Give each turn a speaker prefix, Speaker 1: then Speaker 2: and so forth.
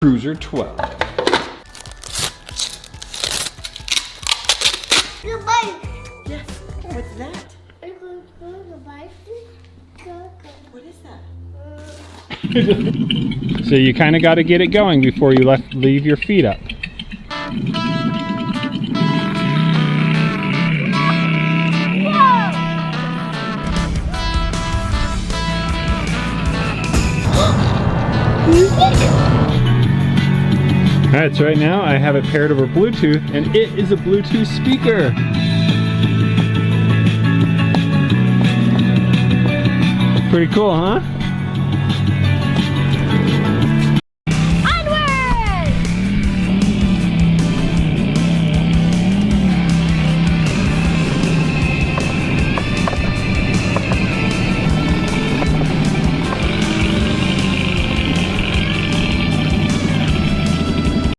Speaker 1: Cruiser 12.
Speaker 2: Yes. What's that? What is that?
Speaker 1: So you kind of got to get it going before you leave your feet up. Alright, so right now I have it paired over Bluetooth, and it is a Bluetooth speaker. Pretty cool, huh?